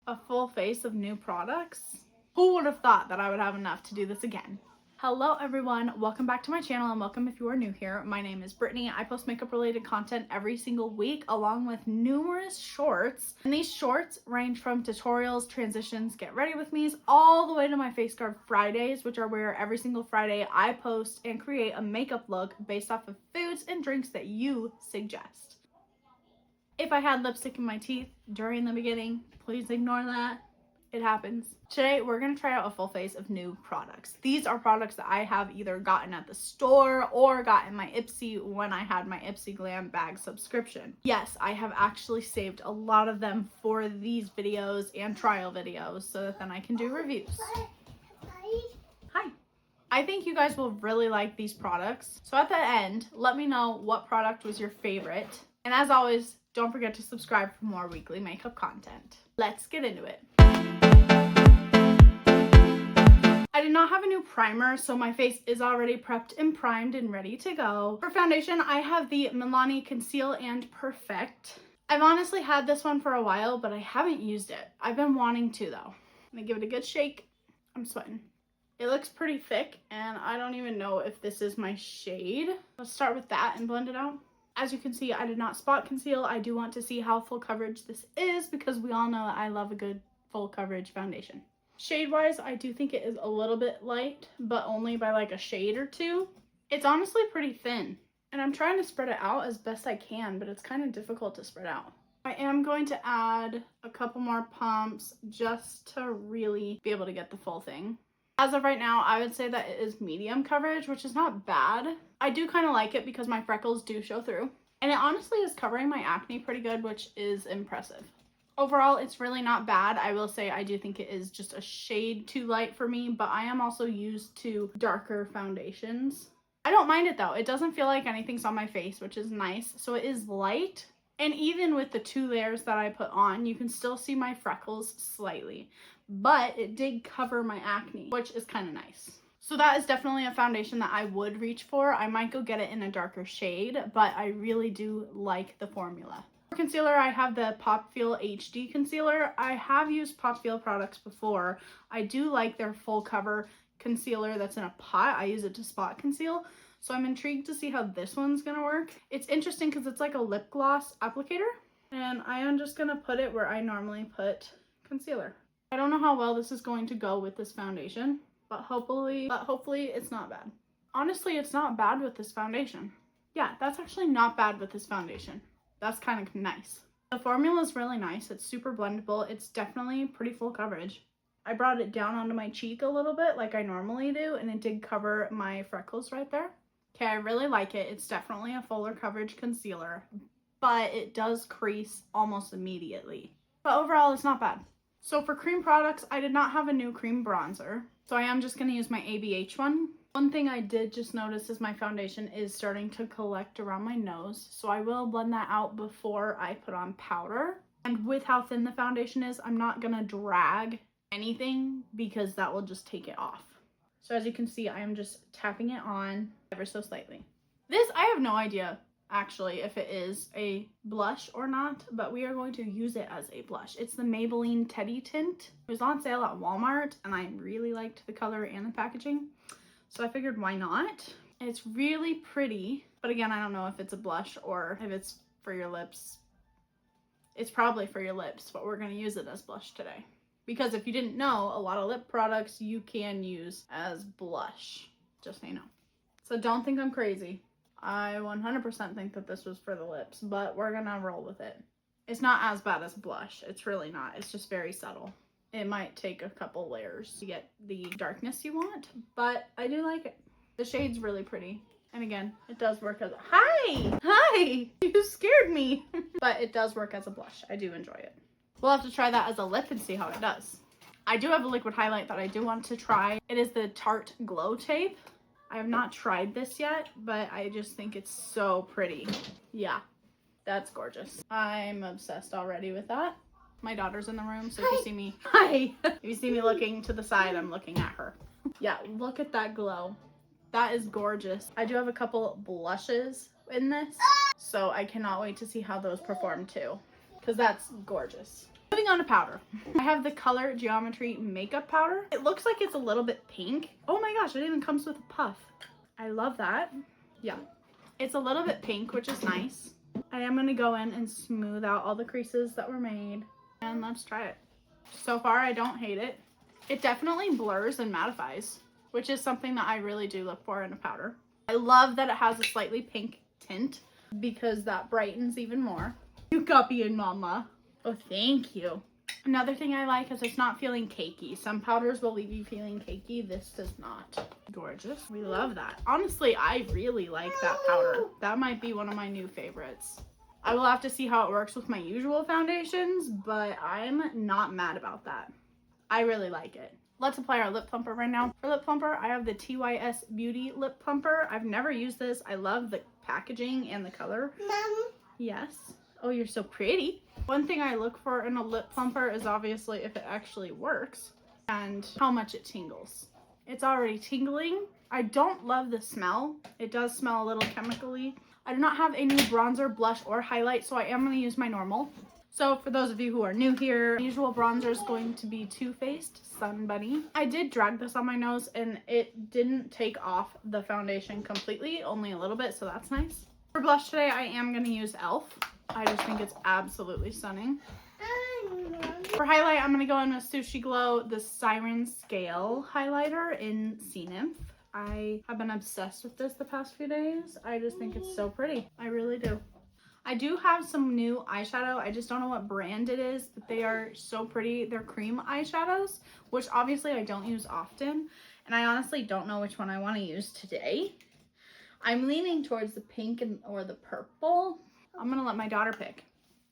A full face of new products? Who would have thought that I would have enough to do this again? Hello everyone, welcome back to my channel and welcome if you are new here. My name is Brittany. I post makeup related content every single week along with numerous shorts. And these shorts range from tutorials, transitions, get ready with me's, all the way to my face card Fridays, which are where every single Friday I post and create a makeup look based off of foods and drinks that you suggest. If I had lipstick in my teeth during the beginning, please ignore that. It happens. Today, we're going to try out a full face of new products. These are products that I have either gotten at the store or got in my Ipsy when I had my Ipsy Glam bag subscription. Yes, I have actually saved a lot of them for these videos and trial videos so that then I can do reviews. Hi. I think you guys will really like these products. So at the end, let me know what product was your favorite. And as always, don't forget to subscribe for more weekly makeup content. Let's get into it. I did not have a new primer, so my face is already prepped and primed and ready to go. For foundation, I have the Milani Conceal and Perfect. I've honestly had this one for a while, but I haven't used it. I've been wanting to though. I'm gonna give it a good shake. I'm sweating. It looks pretty thick, and I don't even know if this is my shade. Let's start with that and blend it out. As you can see, I did not spot conceal. I do want to see how full coverage this is because we all know that I love a good full coverage foundation. Shade wise, I do think it is a little bit light, but only by like a shade or two. It's honestly pretty thin, and I'm trying to spread it out as best I can, but it's kind of difficult to spread out. I am going to add a couple more pumps just to really be able to get the full thing. As of right now, I would say that it is medium coverage, which is not bad. I do kind of like it because my freckles do show through. And it honestly is covering my acne pretty good, which is impressive. Overall, it's really not bad. I will say I do think it is just a shade too light for me, but I am also used to darker foundations. I don't mind it though. It doesn't feel like anything's on my face, which is nice. So it is light. And even with the 2 layers that I put on, you can still see my freckles slightly. But it did cover my acne, which is kind of nice. So that is definitely a foundation that I would reach for. I might go get it in a darker shade, but I really do like the formula. For concealer, I have the Pop Feel HD concealer. I have used Pop Feel products before. I do like their full cover concealer that's in a pot. I use it to spot conceal. So I'm intrigued to see how this one's gonna work. It's interesting because it's like a lip gloss applicator. And I am just gonna put it where I normally put concealer. I don't know how well this is going to go with this foundation, but hopefully it's not bad. Honestly, it's not bad with this foundation. Yeah, that's actually not bad with this foundation. That's kind of nice. The formula is really nice. It's super blendable. It's definitely pretty full coverage. I brought it down onto my cheek a little bit like I normally do, and it did cover my freckles right there. Okay, I really like it. It's definitely a fuller coverage concealer, but it does crease almost immediately. But overall, it's not bad. So for cream products, I did not have a new cream bronzer, so I am just going to use my ABH one. One thing I did just notice is my foundation is starting to collect around my nose, so I will blend that out before I put on powder. And with how thin the foundation is, I'm not going to drag anything because that will just take it off. So as you can see, I am just tapping it on ever so slightly. This, I have no idea actually if it is a blush or not, but we are going to use it as a blush. It's the Maybelline Teddy Tint. It was on sale at Walmart and I really liked the color and the packaging, so I figured why not. It's really pretty, but again, I don't know if it's a blush or if it's for your lips. It's probably for your lips, but we're going to use it as blush today because if you didn't know, a lot of lip products you can use as blush, just so you know. So don't think I'm crazy. I 100% think that this was for the lips, but we're gonna roll with it. It's not as bad as blush. It's really not. It's just very subtle. It might take a couple layers to get the darkness you want, but I do like it. The shade's really pretty. And again, it does work as a... Hi! You scared me! But it does work as a blush. I do enjoy it. We'll have to try that as a lip and see how it does. I do have a liquid highlight that I do want to try. It is the Tarte Glow Tape. I have not tried this yet, but I just think it's so pretty. Yeah, that's gorgeous. I'm obsessed already with that. My daughter's in the room, so if you see me, if you see me looking to the side, I'm looking at her. Yeah, look at that glow. That is gorgeous. I do have a couple blushes in this, so I cannot wait to see how those perform too, because that's gorgeous. Moving on to powder. I have the Color Geometry Makeup Powder. It looks like it's a little bit pink. Oh my gosh, it even comes with a puff. I love that. Yeah. It's a little bit pink, which is nice. I am going to go in and smooth out all the creases that were made. And let's try it. So far, I don't hate it. It definitely blurs and mattifies, which is something that I really do look for in a powder. I love that it has a slightly pink tint because that brightens even more. You copying, mama. Oh, thank you. Another thing I like is it's not feeling cakey. Some powders will leave you feeling cakey. This does not. Gorgeous. We love that. Honestly, I really like that powder. That might be one of my new favorites. I will have to see how it works with my usual foundations, but I'm not mad about that. I really like it. Let's apply our lip plumper right now. For lip plumper, I have the TYS Beauty Lip Plumper. I've never used this. I love the packaging and the color. Mom. Yes. Oh, you're so pretty. One thing I look for in a lip plumper is obviously if it actually works and how much it tingles. It's already tingling. I don't love the smell. It does smell a little chemically. I do not have a new bronzer, blush, or highlight, so I am going to use my normal. So for those of you who are new here, the usual bronzer is going to be Too Faced Sun Bunny. I did drag this on my nose and it didn't take off the foundation completely, only a little bit, so that's nice. For blush today, I am going to use e.l.f. I just think it's absolutely stunning. For highlight, I'm going to go in with Sushi Glow, the Siren Scale highlighter in Sea Nymph. I have been obsessed with this the past few days. I just think it's so pretty. I really do. I do have some new eyeshadow. I just don't know what brand it is, but they are so pretty. They're cream eyeshadows, which obviously I don't use often. And I honestly don't know which one I want to use today. I'm leaning towards the pink or the purple. I'm going to let my daughter pick.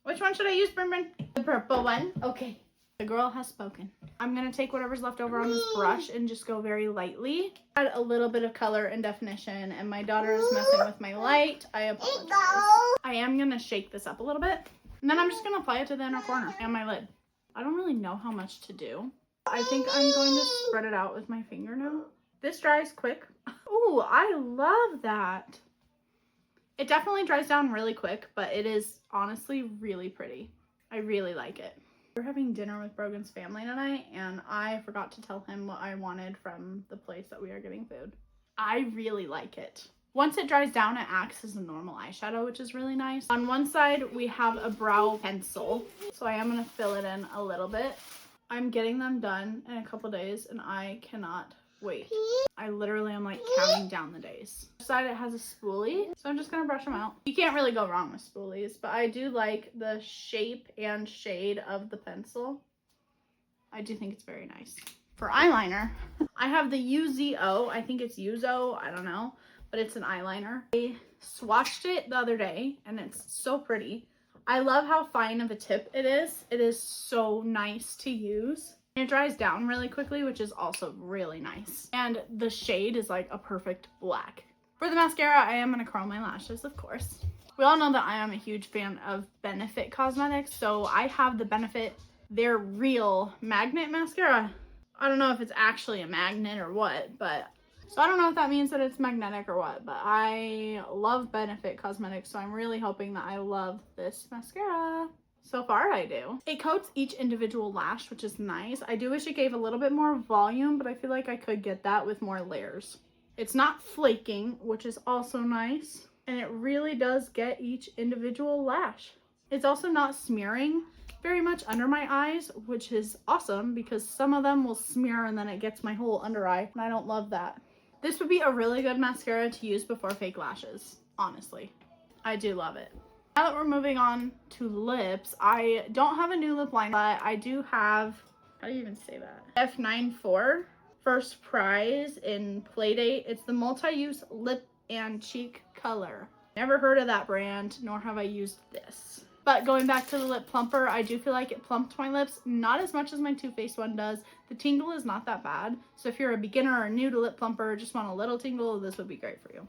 Which one should I use, Brin? The purple one? Okay. The girl has spoken. I'm going to take whatever's left over on this brush and just go very lightly. Add a little bit of color and definition, and my daughter is messing with my light. I apologize. I am going to shake this up a little bit, and then I'm just going to apply it to the inner corner and my lid. I don't really know how much to do. I think I'm going to spread it out with my finger now. This dries quick. Ooh, I love that. It definitely dries down really quick, but it is honestly really pretty. I really like it. We're having dinner with Broguns' family tonight, and I forgot to tell him what I wanted from the place that we are getting food. I really like it. Once it dries down, it acts as a normal eyeshadow, which is really nice. On one side, we have a brow pencil, so I am going to fill it in a little bit. I'm getting them done in a couple days, and I cannot wait. I literally am like counting down the days. This side, it has a spoolie, so I'm just gonna brush them out. You can't really go wrong with spoolies, but I do like the shape and shade of the pencil. I do think it's very nice. For eyeliner, I have the UZO. I think it's Uzo, I don't know, but it's an eyeliner. I swatched it the other day, and it's so pretty. I love how fine of a tip it is. It is so nice to use. It dries down really quickly, which is also really nice. And the shade is like a perfect black. For the mascara, I am going to curl my lashes, of course. We all know that I am a huge fan of Benefit Cosmetics, so I have the Benefit They're Real Magnet Mascara. I don't know if it's actually a magnet or what, but... So I don't know if that means that it's magnetic or what, but I love Benefit Cosmetics, so I'm really hoping that I love this mascara. So far, I do. It coats each individual lash, which is nice. I do wish it gave a little bit more volume, but I feel like I could get that with more layers. It's not flaking, which is also nice. And it really does get each individual lash. It's also not smearing very much under my eyes, which is awesome because some of them will smear and then it gets my whole under eye, and I don't love that. This would be a really good mascara to use before fake lashes, honestly. I do love it. Now that we're moving on to lips, I don't have a new lip line, but I do have, how do you even say that? F94, first prize in Playdate. It's the multi-use lip and cheek color. Never heard of that brand, nor have I used this. But going back to the lip plumper, I do feel like it plumped my lips, not as much as my Too Faced one does. The tingle is not that bad. So if you're a beginner or new to lip plumper, just want a little tingle, this would be great for you.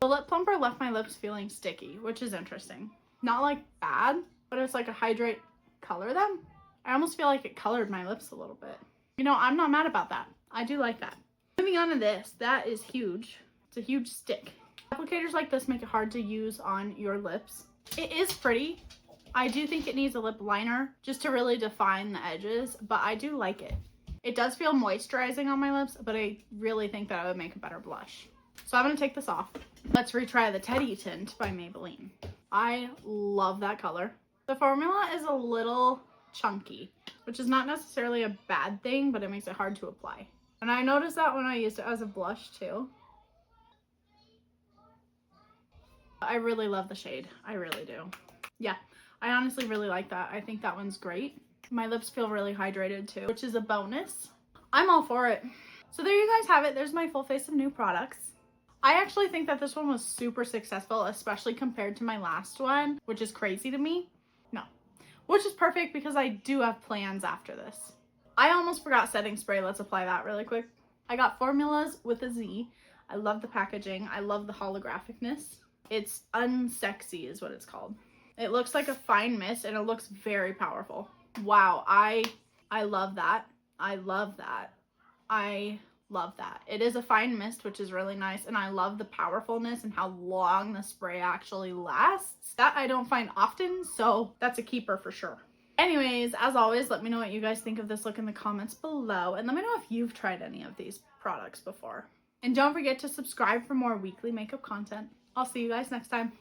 The lip plumper left my lips feeling sticky, which is interesting. Not like bad, but it's like a hydrate color them. I almost feel like it colored my lips a little bit. You know, I'm not mad about that. I do like that. Moving on to this, that is huge. It's a huge stick. Applicators like this make it hard to use on your lips. It is pretty. I do think it needs a lip liner just to really define the edges, but I do like it. It does feel moisturizing on my lips, but I really think that I would make a better blush. So I'm going to take this off. Let's retry the Teddy Tint by Maybelline. I love that color. The formula is a little chunky, which is not necessarily a bad thing, but it makes it hard to apply. And I noticed that when I used it as a blush too. I really love the shade. I really do. Yeah, I honestly really like that. I think that one's great. My lips feel really hydrated too, which is a bonus. I'm all for it. So there you guys have it. There's my full face of new products. I actually think that this one was super successful, especially compared to my last one, which is crazy to me. No, which is perfect because I do have plans after this. I almost forgot setting spray. Let's apply that really quick. I got Formulaz with a Z. I love the packaging. I love the holographicness. It's Unsexy is what it's called. It looks like a fine mist and it looks very powerful. Wow, I love that. I love that. I love that. It is a fine mist, which is really nice, and I love the powerfulness and how long the spray actually lasts. That I don't find often, so that's a keeper for sure. Anyways, as always, let me know what you guys think of this look in the comments below, and let me know if you've tried any of these products before. And don't forget to subscribe for more weekly makeup content. I'll see you guys next time.